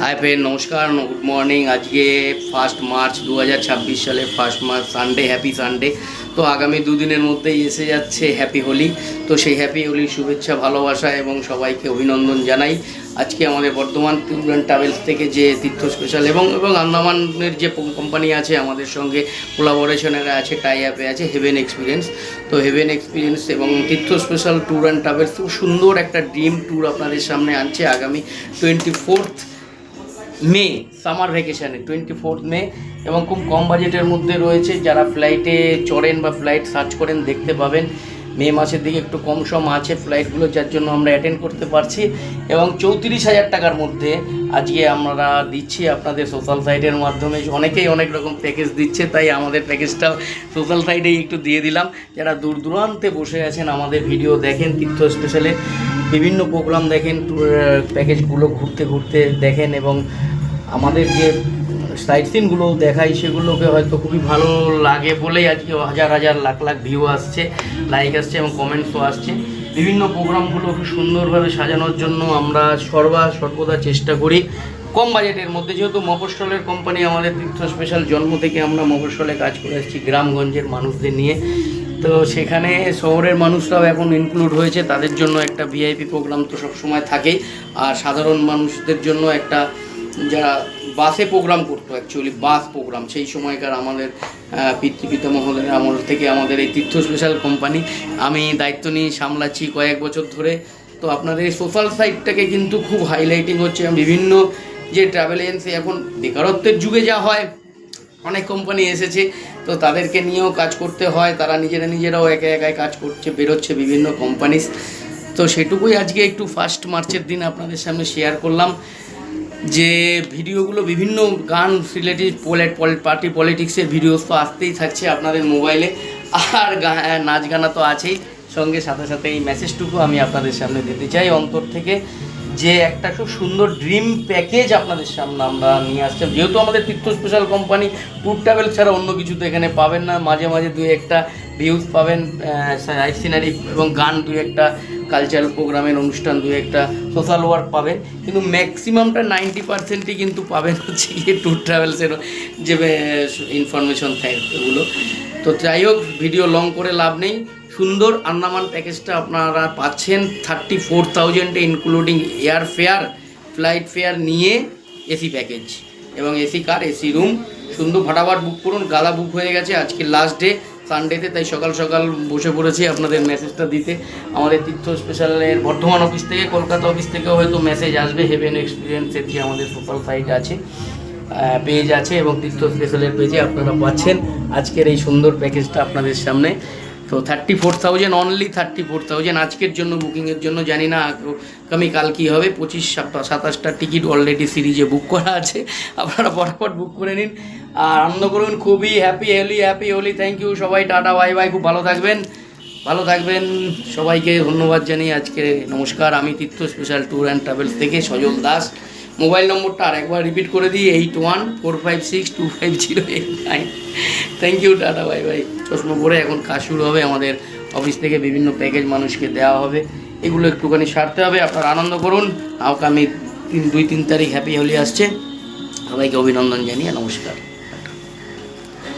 Hi friend नमस्कार good morning. आज के 1 मार्च 2026 साले 1 मार्च सानडे हैप्पी सानडे। तो आगामी दुदिনের মধ্যেই এসে যাচ্ছে হ্যাপি হোলি। তো সেই হ্যাপি হোলির শুভেচ্ছা ভালোবাসা এবং সবাইকে অভিনন্দন জানাই। আজকে আমাদের বর্ধমান ট্যুর অ্যান্ড ট্রাভেলস থেকে যে তীর্থ স্পেশাল এবং আন্দামানের যে কোম্পানি আছে আমাদের সঙ্গে কোলাবোরেশনের আছে, টাই আপে আছে হেভেন এক্সপিরিয়েন্স। তো হেভেন এক্সপিরিয়েন্স এবং তীর্থ স্পেশাল ট্যুর অ্যান্ড ট্রাভেলস খুব সুন্দর একটা ড্রিম ট্যুর আপনাদের সামনে আনছে আগামী 24 মে সামার ভ্যাকেশানে 24 মে এবং খুব কম বাজেটের মধ্যে রয়েছে। যারা ফ্লাইটে চড়েন বা ফ্লাইট সার্চ করেন দেখতে পাবেন মে মাসের দিকে একটু কম সম আছে ফ্লাইটগুলো, যার জন্য আমরা অ্যাটেন্ড করতে পারছি। এবং 34,000 টাকার মধ্যে আজকে আমরা দিচ্ছি আপনাদের সোশ্যাল সাইটের মাধ্যমে। অনেকেই অনেক রকম প্যাকেজ দিচ্ছে, তাই আমাদের প্যাকেজটাও সোশ্যাল সাইটেই একটু দিয়ে দিলাম। যারা দূর দূরান্তে বসে আছেন আমাদের ভিডিও দেখেন, তীর্থ স্পেশালে বিভিন্ন প্রোগ্রাম দেখেন, প্যাকেজগুলো ঘুরতে ঘুরতে দেখেন এবং আমাদের যে সাইট সিনগুলো দেখাই সেগুলোকে হয়তো খুবই ভালো লাগে বলেই আজকে হাজার হাজার লাখ লাখ ভিউ আসছে, লাইক আসছে এবং কমেন্টসও আসছে। বিভিন্ন প্রোগ্রামগুলো খুব সুন্দরভাবে সাজানোর জন্য আমরা সর্বদা চেষ্টা করি কম বাজেটের মধ্যে। যেহেতু মফস্বলের কোম্পানি আমাদের তীর্থ স্পেশাল, জন্ম থেকে আমরা মফস্বলে কাজ করে আসছি গ্রামগঞ্জের মানুষদের নিয়ে। তো সেখানে শহরের মানুষরাও এখন ইনক্লুড হয়েছে, তাদের জন্য একটা ভিআইপি প্রোগ্রাম তো সবসময় থাকেই। আর সাধারণ মানুষদের জন্য একটা, যারা বাসে প্রোগ্রাম করতো অ্যাকচুয়ালি বাস প্রোগ্রাম, সেই সময়কার আমাদের পিতামহদের আমল থেকে আমাদের এই তীর্থ স্পেশাল কোম্পানি আমি দায়িত্ব নিয়ে সামলাচ্ছি কয়েক বছর ধরে। তো আপনাদের এই সোশ্যাল সাইটটাকে কিন্তু খুব হাইলাইটিং হচ্ছে। বিভিন্ন যে ট্রাভেল এজেন্সি এখন বেকারত্বের যুগে যা হয়, অনেক কোম্পানি এসেছে, তো তাদেরকে নিয়েও কাজ করতে হয়। তারা নিজেরাও একাই কাজ করছে, বেরোচ্ছে বিভিন্ন কোম্পানিস। তো সেটুকুই আজকে একটু 1 মার্চের দিন আপনাদের সামনে শেয়ার করলাম, যে ভিডিওগুলো বিভিন্ন গান রিলেটিভ পার্টি পলিটিক্সের ভিডিওস তো আসতেই থাকছে আপনাদের মোবাইলে, আর নাচ গানা তো আছেই সঙ্গে। সাথে এই মেসেজটুকু আমি আপনাদের সামনে দিতে চাই অন্তর থেকে, যে একটা খুব সুন্দর ড্রিম প্যাকেজ আপনাদের সামনে আমরা নিয়ে আসছি। যেহেতু আমাদের তীর্থ স্পেশাল কোম্পানি ট্যুর ট্রাভেল ছাড়া অন্য কিছু তো এখানে পাবেন না। মাঝে মাঝে 2-1টা ভিউজ পাবেন, সাইট সিনারি এবং গান, 2-1টা কালচারাল প্রোগ্রামের অনুষ্ঠান, 2-1টা সোশ্যাল ওয়ার্ক পাবেন, কিন্তু ম্যাক্সিমামটা 90%ই কিন্তু পাবেন হচ্ছে গিয়ে ট্যুর ট্রাভেলসের যে ইনফরমেশন থাকে এগুলো। তো যাই হোক, ভিডিও লং করে লাভ নেই। সুন্দর আন্দামান প্যাকেজটা আপনারা পাচ্ছেন 34,000-এ, including air fare, flight fare নিয়ে এসি প্যাকেজ এবং এসি কার, এসি রুম। সুন্দর ফটাফট বুক করুন, গালা বুক হয়ে গেছে। আজকে লাস্ট ডে সানডেতে, তাই সকাল সকাল বসে পড়েছি আপনাদের মেসেজটা দিতে। আমাদের তীর্থ স্পেশালের বর্ধমান অফিস থেকে, কলকাতা অফিস থেকেও হয়তো মেসেজ আসবে। হেভেন এক্সপিরিয়েন্সের যে আমাদের সোশ্যাল সাইট আছে, পেজ আছে, এবং তীর্থ স্পেশালের পেজে আপনারা পাচ্ছেন আজকের এই সুন্দর প্যাকেজটা আপনাদের সামনে। তো 34,000, অনলি 34,000 আজকের জন্য বুকিংয়ের জন্য। জানি না আগামীকাল কী হবে। 25-27টা টিকিট অলরেডি সিরিজে বুক করা আছে, আপনারা ফটাফট বুক করে নিন আর আনন্দ করুন। খুবই হ্যাপি হোলি। থ্যাংক ইউ সবাই, টাটা বাই বাই। খুব ভালো থাকবেন সবাইকে ধন্যবাদ জানিয়ে আজকে নমস্কার। আমি তীর্থ স্পেশাল ট্যুর অ্যান্ড ট্রাভেলস থেকে সজল দাস। মোবাইল নম্বরটা আরেকবার রিপিট করে দিই, 8145625089। Thank you, tata bye bye. চশমা পরে এখন কাজ শুরু হবে, আমাদের অফিস থেকে বিভিন্ন প্যাকেজ মানুষকে দেওয়া হবে, এগুলো একটুখানি সারতে হবে। আপনারা আনন্দ করুন। আগামী 2-3 তারিখ হ্যাপি হোলি আসছে। সবাইকে অভিনন্দন জানিয়ে নমস্কার।